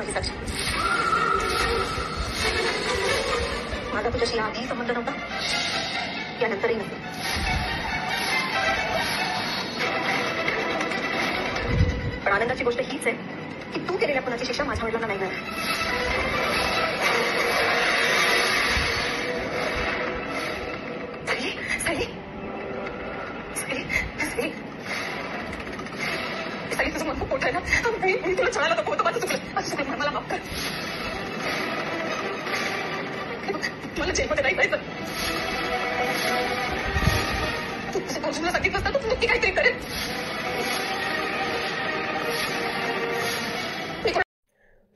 नाही साक्षी, माझा तुझ्याशी आधी संबंध नव्हता, यानंतरही नाही. पण आनंदाची गोष्ट हीच आहे की तू केलेल्या खुनाची शिक्षा माझ्या वडिलांना नाही मिळणार. तुझं मन खूप मोठं आहे ना, मी तुला छळायला नको होतं, माझं चुकलं, मला माफ कर. मला जेलमध्ये नाही जायचं. तू तुझ्या भाऊजीला सांगितलं असतं तू नक्की काहीतरी करेल.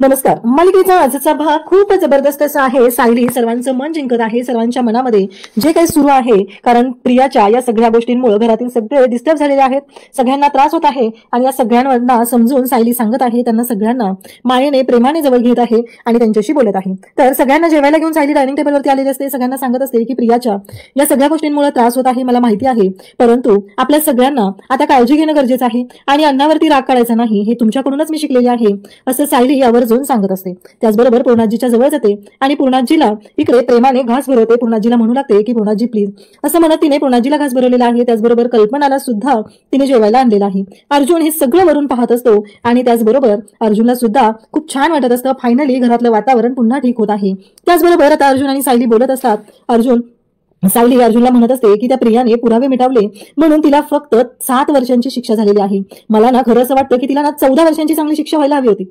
नमस्कार. मालिकेचा आजचा भाग खूप जबरदस्त असा आहे. सायली सर्वांचं मन जिंकत आहे, सर्वांच्या मनामध्ये जे काही सुरू आहे, कारण प्रियाच्या या सगळ्या गोष्टींमुळे घरातील सगळे डिस्टर्ब झालेले आहेत, सगळ्यांना त्रास होत आहे आणि या सगळ्यांना समजून सायली सांगत आहे, त्यांना सगळ्यांना मायेने प्रेमाने जवळ घेत आहे आणि त्यांच्याशी बोलत आहे. तर सगळ्यांना जेवायला घेऊन सायली डायनिंग टेबलवरती आलेली असते, सगळ्यांना सांगत असते की प्रियाच्या या सगळ्या गोष्टींमुळे त्रास होत आहे, मला माहिती आहे, परंतु आपल्या सगळ्यांना आता काळजी घेणं गरजेचं आहे आणि अन्नावरती राग काढायचा नाही, हे तुमच्याकडूनच मी शिकलेले आहे, असं सायली यावर सांगत असते. त्याचबरोबर पूर्णाजीच्या जवळ जाते आणि पूर्णाजीला इकडे प्रेमाने घास भरवते. पूर्णाजीला म्हणू लागते की पूर्णाजी प्लीज, असं म्हणत तिने पूर्णाजीला घास भरवलेला आहे. त्याचबरोबर कल्पनाला सुद्धा तिने जेवायला आणलेला आहे. अर्जुन हे सगळं वरून पाहत असतो आणि त्याचबरोबर अर्जुनला सुद्धा खूप छान वाटत असतं. फायनली घरातलं वातावरण पुन्हा ठीक होत आहे. त्याचबरोबर आता अर्जुन आणि सायली बोलत असतात. सायली अर्जुनला म्हणत असते की त्या प्रियाने पुरावे मिटवले म्हणून तिला फक्त 7 वर्षांची शिक्षा झालेली आहे. मला ना खरं असं वाटतं की तिला ना 14 वर्षांची चांगली शिक्षा व्हायला हवी होती.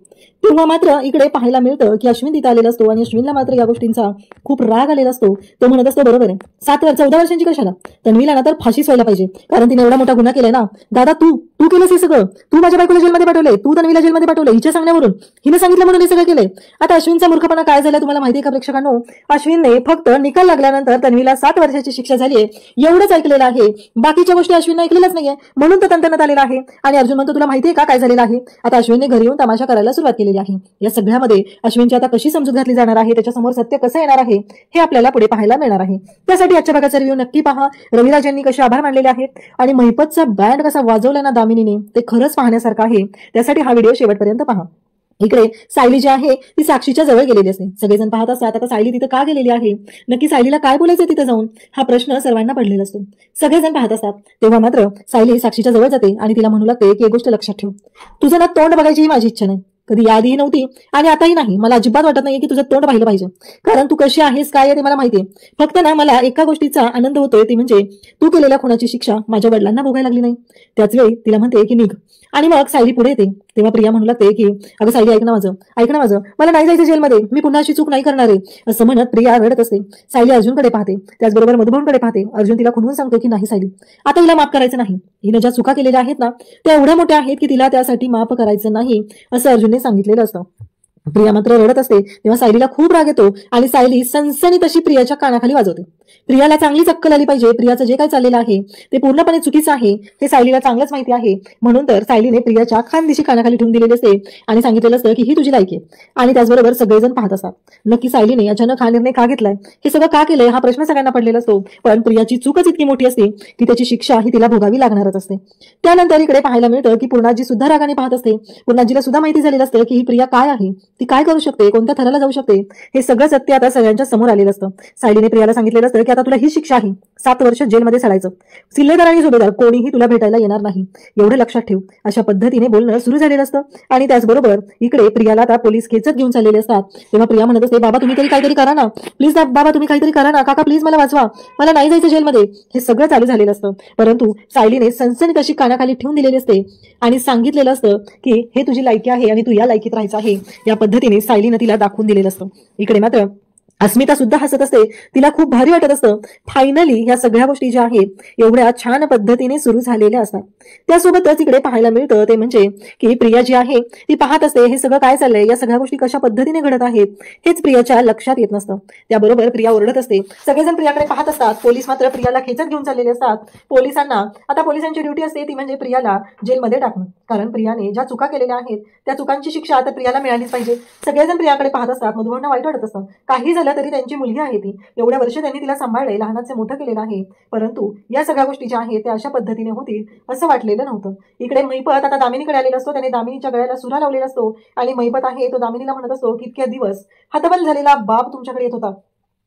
तेव्हा मात्र इकडे पाहायला मिळतं की अश्विन तिथे आलेला असतो आणि अश्विनला मात्र या गोष्टींचा खूप राग आलेला असतो. तो म्हणत असतो बरोबर आहे, 14 वर्षांची कशाला, तन्वीला ना तर फाशीच व्हायला पाहिजे, कारण तिने एवढा मोठा गुन्हा केलाय ना. दादा तू केलंस हे सगळं, तू माझ्या बायकोला जेलमध्ये पाठवले, तू तन्वीला जेलमध्ये पाठवले हिच्या सांगण्यावरून, हिने सांगितलं म्हणून हे सगळं केलंय. आता अश्विनचा मूर्खपणा काय झाला तुम्हाला माहितीये का प्रेक्षकांनो? अश्विनने फक्त निकाल लागल्यानंतर तन्वीला 7 वर्षाची शिक्षा झालीये एवढंच ऐकलेलं आहे, बाकीच्या गोष्टी अश्विनने ऐकलेल्याच नाहीये, म्हणून तो तंतनात आलेला आहे. आणि अर्जुन म्हणतो तुला माहितीये का काय झालेलं आहे? आता अश्विनने घरी येऊन तमाशा करायला सुरुवात केलेली आहे. या सगळ्यामध्ये अश्विनची आता कशी समजूत घातली जाणार आहे, त्याच्यासमोर सत्य कसं येणार आहे, हे आपल्याला पुढे पाहायला मिळणार आहे. त्यासाठी आजच्या भागाचा रिव्ह्यू नक्की पहा. रविराज यांनी कसे आभार मानलेले आहेत आणि महिपतचा बँड कसा वाजवला ना दामिनीने, ते खरंच पाहण्यासारखं आहे. त्यासाठी हा व्हिडिओ शेवटपर्यंत पहा. इकडे सायली जी आहे ती साक्षीच्या जवळ गेलेली असते. सगळेजण पाहत असतात आता सायली तिथं का गेलेली आहे, नक्की सायलीला काय बोलायचं तिथं जाऊन, हा प्रश्न सर्वांना पडलेला असतो. सगळेजण पाहत असतात. तेव्हा मात्र सायली साक्षीच्या जवळ जाते आणि तिला म्हणू लागते की एक गोष्ट लक्षात ठेव, तुझं ना तोंड बघायची माझी इच्छा नाही, कधी यादीही नव्हती आणि आताही नाही. मला अजिबात वाटत नाहीये की तुझं तोंड पाहिलं पाहिजे, कारण तू कशी आहेस काय आहे ते मला माहितीये. फक्त ना मला एका गोष्टीचा आनंद होतोय, ती म्हणजे तू केलेल्या खुनाची शिक्षा माझ्या वडिलांना भोगायला लागली नाही. त्याच वेळी तिला म्हणते की निघ. आणि मग सायली पुढे येते. तेव्हा प्रिया म्हणू लागते की अगं सायली ऐक ना माझं, मला नाही जायचं जेलमध्ये, मी पुन्हा अशी चूक नाही करणार आहे, असं म्हणत प्रिया रडत असते. सायली अर्जुनकडे पाहते, त्याचबरोबर मधुभाऊंकडे पाहते. अर्जुन तिला खुनवून सांगतो की नाही सायली, आता तिला माफ करायचं नाही, हिनं ज्या चुका केलेल्या आहेत ना त्या एवढ्या मोठ्या आहेत की तिला त्यासाठी माफ करायचं नाही, असं अर्जुनने सांगितलेलं असतं. प्रिया मात्र रडत असते. तेव्हा सायलीला खूप राग येतो आणि सायली सनसनीत अशी प्रियाच्या कानाखाली वाजवते. प्रियाला चांगलीच अक्कल आली पाहिजे, प्रियाचं जे काय चाललेलं आहे ते पूर्णपणे चुकीचं आहे हे सायलीला चांगलंच माहिती आहे. म्हणून तर सायलीने प्रियाच्या खानदिशी कानाखाली ठेवून दिलेले असते आणि सांगितलेलं असतं की ही तुझी लायकी आहे. आणि त्याचबरोबर सगळेजण पाहत असतात नक्की सायलीने अचानक हा निर्णय का घेतलाय, हे सगळं का केलंय, हा प्रश्न सगळ्यांना पडलेला असतो. पण प्रियाची चूकच इतकी मोठी असते की त्याची शिक्षा ही तिला भोगावी लागणारच असते. त्यानंतर इकडे पाहायला मिळतं की पूर्णाजी सुद्धा रागाने पाहत असते. पूर्णाजीला सुद्धा माहिती झालेलं असतं की ही प्रिया काय आहे, ती काय करू शकते, कोणत्या थराला जाऊ शकते, हे सगळं सत्य आता सगळ्यांच्या समोर आलेलं असतं. सायलीने प्रियाला सांगितलेलं असतं की आता तुला ही शिक्षा आहे, 7 वर्ष जेलमध्ये सडायचं, सिल्लेदार आणि सुभेदार कोणीही तुला भेटायला येणार नाही, एवढं लक्षात ठेव, अशा पद्धतीने बोलणं सुरू झालेलं असतं. आणि त्याचबरोबर इकडे प्रियाला आता पोलीस खेचत घेऊन चाललेले असतात. तेव्हा प्रिया म्हणत असते बाबा तुम्ही तरी काहीतरी करा ना, प्लीज बाबा तुम्ही काहीतरी करा ना, काका प्लीज मला वाचवा, मला नाही जायचं जेलमध्ये, हे सगळं चालू झालेलं असतं. परंतु सायलीने सनसनीत अशी कानाखाली ठेवून दिलेली असते आणि सांगितलेलं असतं की हे तुझी लायकी आहे आणि तू या लायकीत राहायचं आहे, या पद्धतीने सायलीने तिला दाखवून दिलेलं असतं. इकडे मात्र अस्मिता सुद्धा हसत असते, तिला खूप भारी वाटत असतं. फायनली ह्या सगळ्या गोष्टी ज्या आहेत एवढ्या छान पद्धतीने सुरू झालेल्या असतात. त्यासोबतच इकडे पाहायला मिळतं ते म्हणजे की प्रिया जी आहे ती पाहत असते हे सगळं काय चाललंय, या सगळ्या गोष्टी कशा पद्धतीने घडत आहेत हेच प्रियाच्या लक्षात येत नसतं. त्याबरोबर प्रिया ओरडत असते. सगळेजण प्रियाकडे पाहत असतात. पोलीस मात्र प्रियाला खेचत घेऊन चाललेले असतात. पोलिसांची ड्युटी असते ती म्हणजे प्रियाला जेलमध्ये टाकणं, कारण प्रियाने ज्या चुका केलेल्या आहेत त्या चुकांची शिक्षा आता प्रियाला मिळालीच पाहिजे. सगळेजण प्रियाकडे पाहत असतात. मधुभाऊंना वाईट वाटत असतं, काही झालं असल्या तरी त्यांची मुलगी आहे ती, एवढ्या वर्ष त्यांनी तिला सांभाळले, लहानाचे मोठं केलेलं आहे. परंतु या सगळ्या गोष्टी ज्या आहेत त्या अशा पद्धतीने होतील असं वाटलेलं नव्हतं. इकडे महिपत आता दामिनीकडे आलेला असतो, त्याने दामिनीच्या गळ्याला सुरा लावलेला असतो आणि महिपत आहे तो दामिनीला म्हणत असतो की इतक्या दिवस हतबल झालेला बाप तुमच्याकडे येत होता,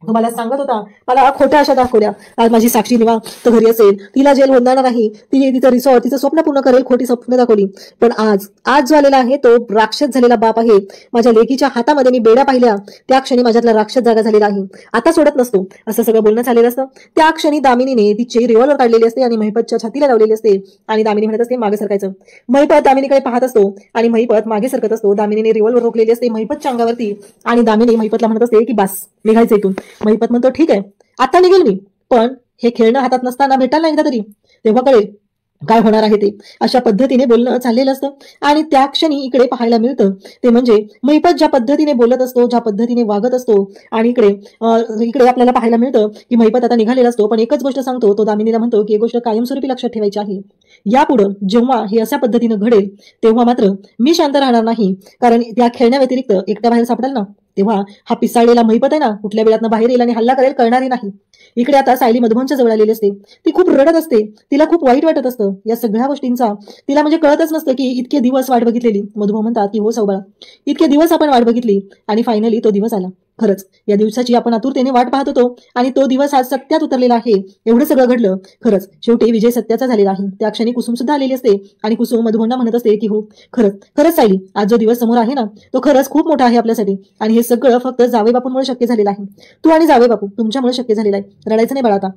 तुम्हाला सांगत होता, मला खोट्या आशा दाखवल्या. आज माझी साक्षी निवांत घरी असेल, तिला जेल होणार नाही, तिचं रिसॉर्ट, तिचं स्वप्न पूर्ण करेल, खोटी स्वप्न दाखवली. पण आज जो आलेला आहे तो राक्षस झालेला बाप आहे. माझ्या लेकीच्या हातामध्ये मी बेड्या पाहिल्या, त्या क्षणी माझ्यातला राक्षस जागा झालेला आहे, आता सोडत नसतो, असं सगळं बोलणं झालेलं असतं. त्या क्षणी दामिनीने तिची रिव्हॉल्वर काढलेली असते आणि महिपतच्या छातीला लावलेली असते आणि दामिनी म्हणत असते मागे सरकायचं. महिपत दामिनीकडे पाहत असतो आणि महिपत मागे सरकत असतो. दामिनीने रिव्हॉल्वर रोखलेली असते महिपतच्या अंगावरती आणि दामिनी महिपतला म्हणत असते की बस निघायचं इथून. महिपत म्हणतो ठीक आहे आता निघेल मी, पण हे खेळणं हातात नसताना भेटायला एकदा तरी, तेव्हा कळेल काय होणार आहे ते. अशा पद्धतीने बोलणं चाललेलं असतं आणि त्या क्षणी इकडे पाहायला मिळतं ते म्हणजे महिपत ज्या पद्धतीने बोलत असतो, ज्या पद्धतीने वागत असतो आणि इकडे आपल्याला पाहायला मिळतं की महिपत आता निघालेला असतो. पण एकच गोष्ट सांगतो, तो दामिनीला म्हणतो की एक गोष्ट कायमस्वरूपी लक्षात ठेवायची आहे, यापुढं जेव्हा हे अशा पद्धतीनं घडेल तेव्हा मात्र मी शांत राहणार नाही, कारण त्या खेळण्या व्यतिरिक्त एकट्या बाहेर सापडेल ना, तेव्हा हा पिसाळलेला महिपत आहे ना कुठल्या वेळात बाहेर येईल आणि हल्ला करेल कळणारही नाही. इकडे आता सायली मधुबनच्या जवळ आलेली असते, ती खूप रडत असते, तिला खूप वाईट वाटत असतं या सगळ्या गोष्टींचा. तिला म्हणजे कळतच नसतं की इतके दिवस वाट बघितलेली. मधुबन म्हणतात की हो सौबाळा, इतके दिवस आपण वाट बघितली आणि फायनली तो दिवस आला. खरंच या दिवसाची आपण आतुरतेने वाट पाहत होतो आणि तो दिवस आज सत्यात उतरलेला आहे. एवढं सगळं घडलं, खरंच शेवटी विजय सत्याचा झालेला आहे. त्या क्षणी कुसुम सुद्धा आलेली असते आणि कुसुम मधुबनला म्हणत असते की हो खरंच सायली, आज जो दिवस समोर आहे ना तो खरंच खूप मोठा आहे आपल्यासाठी आणि हे सगळं फक्त जावई बापूंमुळे शक्य झालेलं आहे. तू आणि जावई बापू तुमच्यामुळे शक्य झालेलं आहे. रडायचं नाही बाळा, आता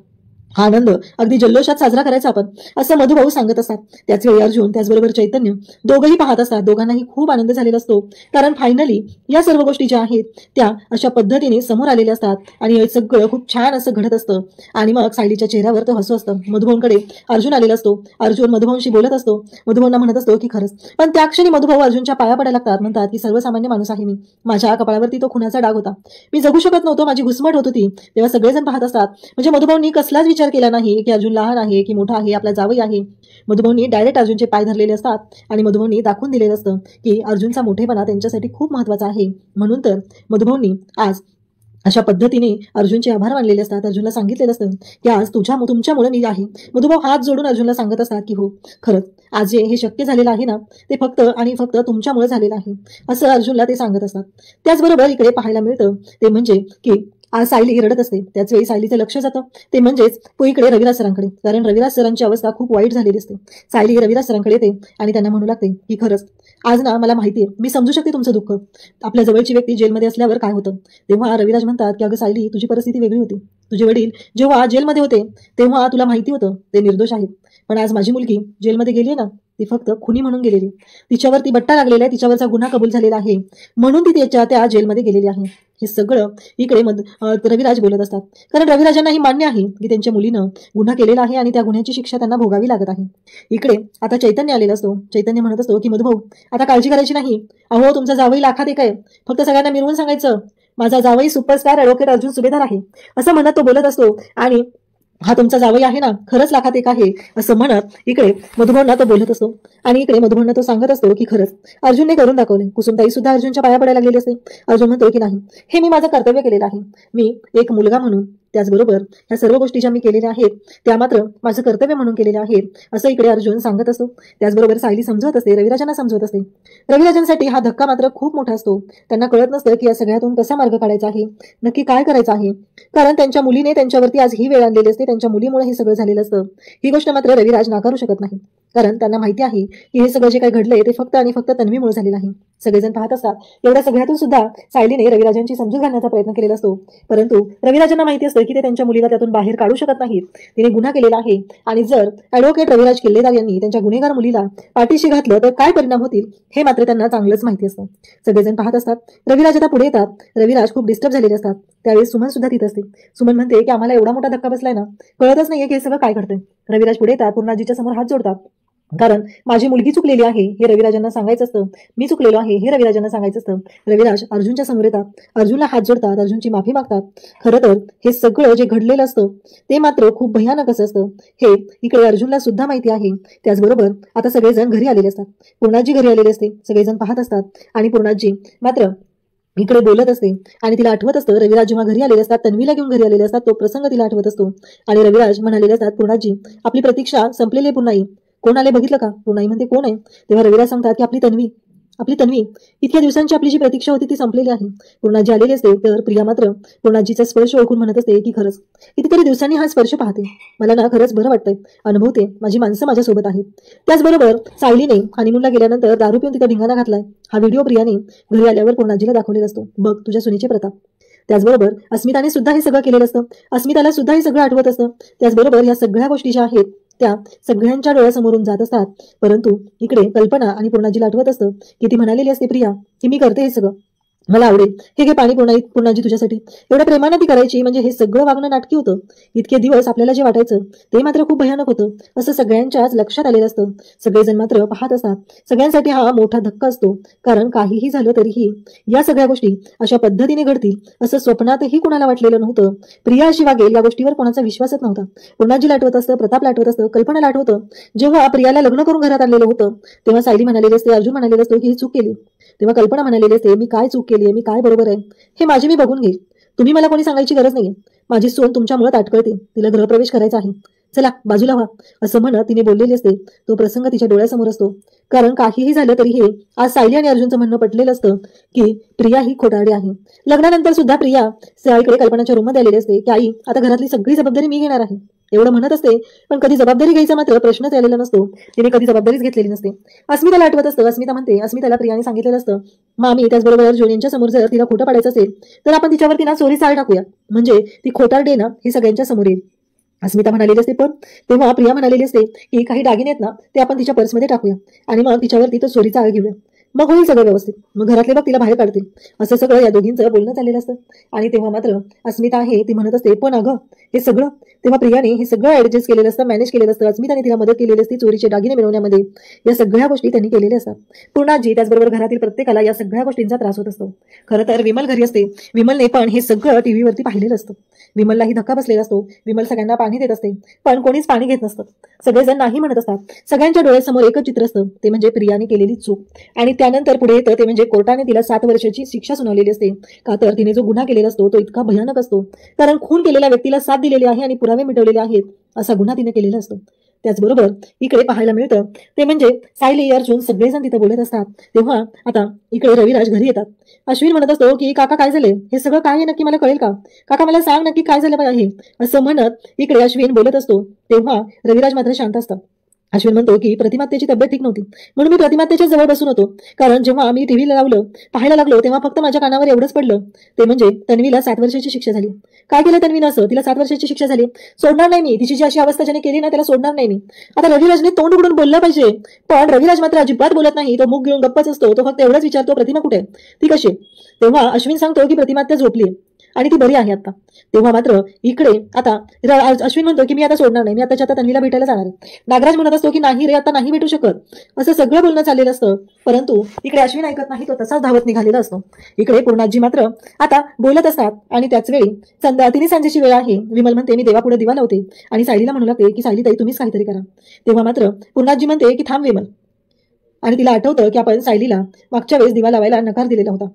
हा आनंद अगदी जल्लोषात साजरा करायचा आपण, असं मधुभाऊ सांगत असतात. त्याचवेळी अर्जुन त्याचबरोबर चैतन्य दोघंही पाहत असतात. दोघांनाही खूप आनंद झालेला असतो, कारण फायनली या सर्व गोष्टी ज्या आहेत त्या अशा पद्धतीने समोर आलेल्या असतात आणि हे सगळं खूप छान असं घडत असतं. आणि मग सायलीच्या चेहऱ्यावर तो हसू असतं. मधुभाऊंकडे अर्जुन आलेला असतो. अर्जुन मधुभाऊंशी बोलत असतो, मधुभाऊंना म्हणत असतो की खरंच. पण त्या क्षणी मधुभाऊ अर्जुनच्या पाया पडायला लागतात, म्हणतात की सर्वसामान्य माणूस आहे मी, माझ्या कपाळावरती तो खुनाचा डाग होता, मी जगू शकत नव्हतो, माझी घुसमट होत होती. तेव्हा सगळेजण पाहत असतात, म्हणजे मधुभाऊंनी कसलाच विचार केला नाही की अर्जुन लहान आहे की मोठा आहे, आपला जावई आहे. मधुभाऊंनी डायरेक्ट अर्जुनचे पाय धरलेले असतात आणि मधुभाऊंनी दाखवून दिलेलं असतं की अर्जुनचा मोठेपणा त्यांच्यासाठी खूप महत्वाचा आहे. म्हणून तर मधुभाऊंनी आज अशा पद्धतीने अर्जुनचे आभार मानलेले असतात. अर्जुनला सांगितलेलं असतं की आज तुमच्यामुळे मी आहे. मधुभाऊ हात जोडून अर्जुनला सांगत असतात की हो खरंच आज जे हे शक्य झालेलं आहे ना ते फक्त आणि फक्त तुमच्यामुळे झालेलं आहे, असं अर्जुनला ते सांगत असतात. त्याचबरोबर इकडे पाहायला मिळतं ते म्हणजे की आज सायली रडत असते. त्याचवेळी सायलीचं लक्ष जातं ते म्हणजेच इकडे रविराज सरांकडे, कारण रविराज सरांची अवस्था खूप वाईट झालेली असते. सायली रविराज सरांकडे येते आणि त्यांना म्हणू लागते की खरंच आज ना मला माहिती आहे, मी समजू शकते तुमचं दुःख, आपल्या जवळची व्यक्ती जेलमध्ये असल्यावर काय होतं. तेव्हा रविराज म्हणतात की अगं सायली, तुझी परिस्थिती वेगळी होती. तुझे वडील जेव्हा जेलमध्ये होते तेव्हा तुला माहिती होतं ते निर्दोष आहेत, पण आज माझी मुलगी जेलमध्ये गेली आहे ना, ती फक्त खुनी म्हणून गेलेली, तिच्यावरती बट्टा लागलेला आहे, तिच्यावरचा गुन्हा कबूल झालेला आहे म्हणून ती त्या जेलमध्ये गेलेली आहे. हे सगळं इकडे रविराज बोलत असतात, कारण रविराजांनाही मान्य आहे की त्यांच्या मुलीनं गुन्हा केलेला आहे आणि त्या गुन्ह्याची शिक्षा त्यांना भोगावी लागत आहे. इकडे आता चैतन्य आलेला असतो. चैतन्य म्हणत असतो की मधुभाऊ आता काळजी करायची नाही, अहो तुमचा जावई लाखात एक आहे, फक्त सगळ्यांना मिरवून सांगायचं माझा जावई सुपरस्टार ॲडव्होकेट अर्जुन सुभेदार आहे, असं म्हणत तो बोलत असतो. आणि हा तुमचा जावई आहे ना खरंच लाखात एक आहे, असं म्हणत इकडे मधुभाऊंना तो बोलत असतो. आणि इकडे मधुभाऊंना तो सांगत असतो की खरंच अर्जुनने करून दाखवले. कुसुमताई सुद्धा अर्जुनच्या पाया पडायला लागलेली असते. अर्जुन म्हणतो की नाही, हे मी माझं कर्तव्य केलेलं आहे, मी एक मुलगा म्हणून, त्याचबरोबर ह्या सर्व गोष्टी ज्या मी केलेल्या आहेत त्या मात्र माझं कर्तव्य म्हणून केलेल्या आहेत, असं इकडे अर्जुन सांगत असतो. त्याचबरोबर सायली समजवत असते, रविराजांना समजवत असते. रविराजांसाठी हा धक्का मात्र खूप मोठा असतो. त्यांना कळत नसतं की या सगळ्यातून कसा मार्ग काढायचा आहे, नक्की काय करायचं आहे, कारण त्यांच्या मुलीने त्यांच्यावरती आज ही वेळ आणलेली असते, त्यांच्या मुलीमुळे हे सगळं झालेलं असतं. ही गोष्ट मात्र रविराज नाकारू शकत नाही, कारण त्यांना माहिती आहे की हे सगळं जे काही घडलंय ते फक्त आणि फक्त तन्वीमुळे झालेलं आहे. सगळेजण पाहत असतात. एवढ्या सगळ्यातून सुद्धा सायलीने रविराजांची समजूत घालण्याचा प्रयत्न केलेला असतो, परंतु रविराजांना माहिती असतं की ते त्यांच्या मुलीला त्यातून बाहेर काढू शकत नाहीत. तिने गुन्हा केलेला आहे आणि जर ॲडव्होकेट रविराज किल्लेदार यांनी त्यांच्या गुन्हेगार मुलीला पाठीशी घातलं तर काय परिणाम होतील हे मात्र त्यांना चांगलंच माहिती असतं. सगळेजण पाहत असतात. रविराज आता पुढे येतात. रविराज खूप डिस्टर्ब झालेले असतात. त्यावेळेस सुमन सुद्धा तिथे असते. सुमन म्हणते की आम्हाला एवढा मोठा धक्का बसलाय ना, कळतच नाहीये की हे सगळं काय घडतंय. रविराज पुढे येतात, पूर्णाजीच्या समोर हात जोडतात, कारण माझी मुलगी चुकलेली आहे हे रविराजांना सांगायचं असतं, मी चुकलेलो आहे हे रविराजांना सांगायचं असतं. रविराज अर्जुनच्या समोर येतात, अर्जुनला हात जोडतात, अर्जुनची माफी मागतात. खरं तर हे सगळं जे घडलेलं असतं ते मात्र खूप भयानक असं असतं हे इकडे अर्जुनला सुद्धा माहिती आहे. त्याचबरोबर आता सगळेजण घरी आलेले असतात. पूर्णाजी घरी आलेले असते. सगळेजण पाहत असतात आणि पूर्णाजी मात्र इकडे बोलत असते आणि तिला आठवत असतं रविराज जेव्हा घरी आलेले असतात, तन्वीला घेऊन घरी आलेले असतात, तो प्रसंग तिला आठवत असतो. आणि रविराज म्हणालेले असतात, पूर्णाजी आपली प्रतीक्षा संपलेली आहे. पूर्णाई कोण आले बघितलं का? पूर्णाई म्हणते कोण आहे? तेव्हा रविराज सांगतात की आपली तन्वी इतक्या दिवसांची आपली जी प्रतीक्षा होती ती संपलेली आहे. पूर्णाजी आलेली असते तर प्रिया मात्र पूर्णाजीचा स्पर्श ओळखून म्हणत असते की खरंच कितीतरी दिवसांनी हा स्पर्श पाहते, मला ना खरंच बरं वाटतंय, अनुभवते माझी माणसं माझ्यासोबत आहेत. त्याचबरोबर सायलीने हनीमूनला गेल्यानंतर दारू पिऊन तिथं धिंगाणा घातलाय, हा व्हिडिओ प्रियाने घरी आल्यावर पूर्णाजीला दाखवलेला असतो. बघ तुझ्या सुनेचे प्रताप. त्याचबरोबर अस्मिताने सुद्धा हे सगळं केलेलं असतं, अस्मिताला सुद्धा हे सगळं आठवत असतं. त्याचबरोबर या सगळ्या गोष्टी ज्या आहेत त्या सगळ्यांच्या डोळ्यासमोरून जात असतात. परंतु इकडे कल्पना आणि पूर्णाजीला आठवत असतं की ती म्हणालेली असते प्रिया की मी करते हे सगळं, मला आवडेल, हे घे पाणी पूर्णाजी तुझ्यासाठी. एवढ्या प्रेमानं ती करायची म्हणजे हे सगळं वागणं नाटकी होतं. इतके दिवस आपल्याला जे वाटायचं ते मात्र खूप भयानक होतं असं सगळ्यांच्याच लक्षात आलेलं असतं. सगळेजण मात्र पाहत असतात. सगळ्यांसाठी हा मोठा धक्का असतो, कारण काहीही झालं तरीही या सगळ्या गोष्टी अशा पद्धतीने घडतील असं स्वप्नातही कुणाला वाटलेलं नव्हतं. प्रिया अशी वागेल या गोष्टीवर कोणाचा विश्वासच नव्हता. पूर्णाजीला आठवत असतं, प्रतापला आठवत असतं, कल्पनाला आठवतं जेव्हा प्रियाला लग्न करून घरात आणलेलं होतं तेव्हा सायली म्हणालेली असते, अर्जुन म्हणालेलं असतो की ही चूक केली. तेव्हा कल्पना म्हणालेली असते मी काय चूक केली आहे, मी काय बरोबर आहे हे माझी मी बघून घेईल, तुम्ही मला कोणी सांगायची गरज नाहीये, माझी सून तुमच्यामुळे ताटकळते, तिला गृहप्रवेश करायचा आहे, चला बाजूला व्हा असं म्हणत तिने बोललेली असते. तो प्रसंग तिच्या डोळ्यासमोर असतो, कारण काहीही झालं तरीही आज सायली आणि अर्जुनचं म्हणणं पटलेलं असतं की प्रिया ही खोटारडी आहे. लग्नानंतर सुद्धा प्रिया इकडे कल्पनाच्या रूममध्ये आलेली असते की आई आता घरातली सगळी जबाबदारी मी घेणार आहे एवढं म्हणत असते, पण कधी जबाबदारी घ्यायचा मात्र प्रश्नच आलेला नसतो. तिने कधी जबाबदारीच घेतलेली नसते. अस्मिताला आठवत असतं, अस्मिता म्हणते अस्मिताला प्रियाने सांगितलेलं असतं मामी त्याचबरोबर अर्जुन यांच्या समोर जर तिला खोटं पाडायचं असेल तर आपण तिच्यावरती ना चोरी चाळ टाकूया, म्हणजे ती खोटारडी ना ही सगळ्यांच्या समोर येईल. अस्मिता म्हणालेली असते, पण तेव्हा प्रिया म्हणालेली असते की काही दागिने आहेत ना ते आपण तिच्या पर्समध्ये टाकूया आणि मग तिच्यावरती तो चोरीचा आळ घेऊया, मग होईल सगळं व्यवस्थित, मग घरातले बघ तिला बाहेर काढतील. असं सगळं या दोघींचं बोलणं चाललेलं असतं. आणि तेव्हा मात्र अस्मिता आहे ती म्हणत असते, पण अगं हे सगळं तेव्हा प्रियाने हे सगळं ऍडजस्ट केलेलं असतं, मॅनेज केलेलं असतं. अस्मिताने तिला मदत केलेली असते चोरीचे दागिने मिळवण्यामध्ये. या सगळ्या गोष्टी त्यांनी केलेल्या असतात. पूर्णाजी त्याचबरोबर घरातील प्रत्येकाला या सगळ्या गोष्टींचा त्रास होत असतो. खरं तर विमल घरी असते, विमलने पण हे सगळं टीव्हीवरती पाहिलेलं असतं. विमललाही धक्का बसलेला असतो. विमल सगळ्यांना पाणी देत असते, पण कोणीच पाणी घेत नसतं. सगळेजण नाही म्हणत असतात. सगळ्यांच्या डोळ्यासमोर एकच चित्र असतं, ते म्हणजे प्रियाने केलेली चूक. आणि त्यानंतर पुढे येतं ते म्हणजे कोर्टाने तिला 7 वर्षाची शिक्षा सुनावलेली असते. का तर तिने जो गुन्हा केलेला असतो तो इतका भयानक असतो, कारण खून केलेल्या व्यक्तीला साथ दिलेली आहे आणि पुरावे मिटवलेले आहेत असा गुन्हा तिने केलेला असतो. त्याचबरोबर इकडे पाहायला मिळतं ते म्हणजे सायली अर्जुन सगळेजण तिथे बोलत असतात. तेव्हा आता इकडे रविराज घरी येतात. अश्विन म्हणत असतो की काका काय झाले, हे सगळं काय आहे नक्की, मला कळेल का काका, मला सांग नक्की काय झालं आहे असं म्हणत इकडे अश्विन बोलत असतो. तेव्हा रविराज मात्र शांत असतात. अश्विन म्हणतो की प्रतिमातेची तब्येत ठीक नव्हती म्हणून मी प्रतिमातेच्या जवळ बसून होतो, कारण जेव्हा आम्ही टीव्हीला लावलं पाहायला लागलो तेव्हा फक्त माझ्या कानावर एवढंच पडलं, ते म्हणजे तन्वीला 7 वर्षाची शिक्षा झाली. काय केलं तन्वीनं असं, तिला 7 वर्षाची शिक्षा झाली, सोडणार नाही मी, तिची जी अशी अवस्था ज्याने केली ना त्याला सोडणार नाही मी. आता रविराजने तोंड उघडून बोललं पाहिजे, पण रविराज मात्र अजिबात बोलत नाही. तो मुख घेऊन गप्पच असतो. तो फक्त एवढंच विचारतो प्रतिमा कुठे, ती कशी. तेव्हा अश्विन सांगतो की प्रतिमा त्या झोपली आणि ती बरी आहे आता. तेव्हा मात्र इकडे आता अश्विन म्हणतो की मी आता सोडणार नाही, मी आताच्या आता तन्वीला भेटायला जाणार आहे. नागराज म्हणत असतो की नाही रे, आता नाही भेटू शकत, असं सगळं बोलणं चाललेलं असतं. परंतु इकडे अश्विन ऐकत नाही, तो तसाच धावत निघालेला असतो. इकडे पूर्णाजी मात्र आता बोलत असतात आणि त्याच वेळी तिने सांजेची वेळ आहे. विमल म्हणते मी देवापुढे दिवा लावते आणि सायलीला म्हणू लागते की सायली ताई तुम्हीच काहीतरी करा. तेव्हा मात्र पूर्णाजी म्हणते की थांब विमल, आणि तिला आठवतं की आपण सायलीला मागच्या वेळेस दिवा लावायला नकार दिलेला होता,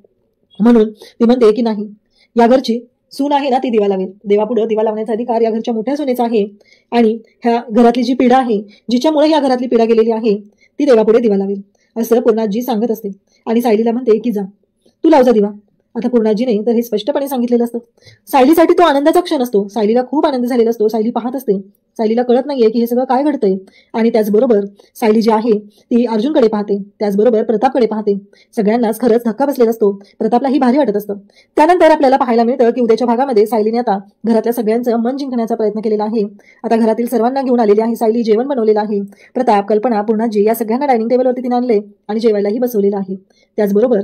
म्हणून ती म्हणते की नाही, या घरची सून आहे ना ती दिवा लावेल, देवापुढे दिवा लावण्याचा अधिकार या घरच्या मोठ्या सुनेचा आहे आणि ह्या घरातली जी पीडा आहे, जिच्यामुळे ह्या घरातली पीडा गेलेली आहे, ती देवापुढे दिवा लावेल असं पूर्णाजी सांगत असते. आणि सायलीला म्हणते की जा तू लाव जा दिवा. आता पूर्णाजीने तर हे स्पष्टपणे सांगितलेलं असतं. सायलीसाठी तो आनंदाचा क्षण असतो. सायलीला खूप आनंद झालेला असतो. सायली पाहत असते, सायलीला कळत नाहीये की हे सगळं काय घडतंय. आणि त्याचबरोबर सायली जी आहे ती अर्जुनकडे पाहते, त्याचबरोबर प्रतापकडे पाहते. सगळ्यांनाच खरंच धक्का बसलेला असतो. प्रतापलाही भारी वाटत असतं. त्यानंतर आपल्याला पाहायला मिळतं की उद्याच्या भागामध्ये सायलीने आता घरातल्या सगळ्यांचं मन जिंकण्याचा प्रयत्न केलेला आहे. आता घरातील सर्वांना घेऊन आलेली आहे सायली. जेवण बनवलेलं आहे. प्रताप, कल्पना, पूर्णाजी या सगळ्यांना डायनिंग टेबलवरती तिने आणले आणि जेवायलाही बसवलेलं आहे. त्याचबरोबर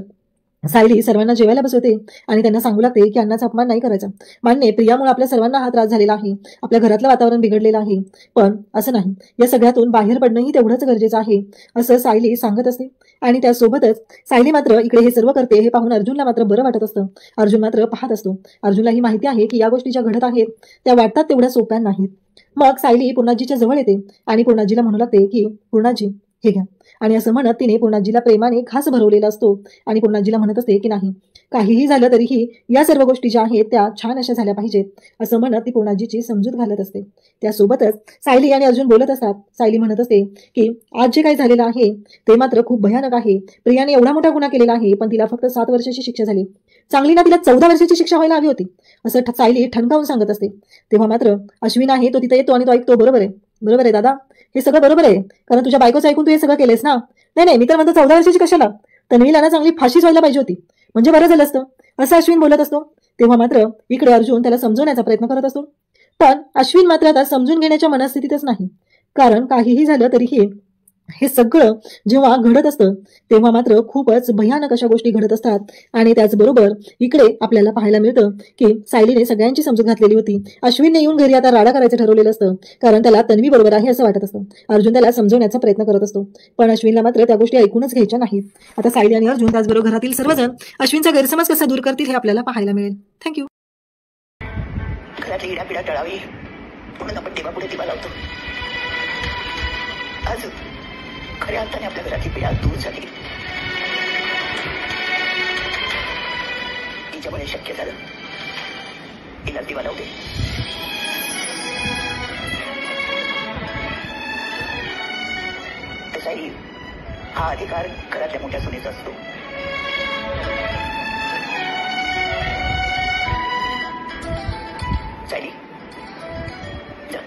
सायली सर्वांना जेवायला बसवते आणि त्यांना सांगू लागते की अन्नाचा अपमान नाही करायचा. मान्य, प्रियामुळे आपल्या सर्वांना हा त्रास झालेला आहे, आपल्या घरातलं वातावरण बिघडलेलं आहे, पण असं नाही, या सगळ्यातून बाहेर पडणंही तेवढंच गरजेचं आहे असं सायली सांगत असते. आणि त्यासोबतच सायली मात्र इकडे हे सर्व करते हे पाहून अर्जुनला मात्र बरं वाटत असतं. अर्जुन मात्र पाहत असतो. अर्जुनलाही माहिती आहे की या गोष्टी ज्या घडत आहेत त्या वाटतात तेवढ्या सोप्या नाहीत. मग सायली पूर्णाजीच्या जवळ येते आणि पूर्णाजीला म्हणू लागते की पूर्णाजी हे घ्या. आणि असं म्हणत तिने पूर्णाजीला प्रेमाने घास भरवलेला असतो आणि पूर्णाजीला म्हणत असते की नाही, काहीही झालं तरीही या सर्व गोष्टी ज्या आहेत त्या छान अशा झाल्या पाहिजेत असं म्हणत ती पूर्णाजीची समजूत घालत असते. त्यासोबतच सायली आणि अर्जुन बोलत असतात. सायली म्हणत असते की आज जे काही झालेलं आहे ते मात्र खूप भयानक आहे. प्रियाने एवढा मोठा गुन्हा केलेला आहे पण तिला फक्त 7 वर्षाची शिक्षा झाली. चांगली ना तिला 14 वर्षाची शिक्षा व्हायला हवी होती असं सायली ठणकावून सांगत असते. तेव्हा मात्र अश्विन आहे तो तिथे येतो आणि तो ऐकतो. बरोबर आहे दादा, हे सगळं बरोबर आहे, कारण तुझ्या बायकोचं ऐकून तू हे सगळं केलेस ना. नाही, मी तर म्हणतो 14 वर्षाची कशाला, तन्वीला ना चांगली फाशीच व्हायला पाहिजे होती, म्हणजे बरं झालं असतं असं अश्विन बोलत असतो. तेव्हा मात्र इकडे अर्जुन त्याला समजवण्याचा प्रयत्न करत असतो. पण अश्विन मात्र आता समजून घेण्याच्या मनस्थितीतच नाही, कारण काहीही झालं तरीही हे सगळं जेव्हा घडत असतं तेव्हा मात्र खूपच भयानक अशा गोष्टी घडत असतात. आणि त्याचबरोबर इकडे आपल्याला पाहायला मिळतं की सायलीने सगळ्यांची समजूत घातलेली होती. अश्विनने येऊन घरी आता राडा करायचं ठरवलेलं असतं, कारण त्याला तन्वी बरोबर आहे असं वाटत असतं. अर्जुन त्याला समजवण्याचा प्रयत्न करत असतो, पण अश्विनला मात्र त्या गोष्टी ऐकूनच घ्यायच्या नाहीत. आता सायली आणि अर्जुन त्याचबरोबर घरातील सर्वजण अश्विनचा गैरसमज कसा दूर करतील हे आपल्याला पाहायला मिळेल. थँक्यू. घरातली इडापिडा टळावी म्हणून आपण देवापुढे दिवा लावतो. आज खऱ्या अर्थाने आपल्या घरातली पीडा दूर झाली. तिच्यामुळे शक्य झालं. तिला दिवा लावू दे. तसाही हा अधिकार घरातल्या मोठ्या सुनेचा असतो. सायली, जा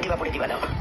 दिवापुढे दिवा लावा.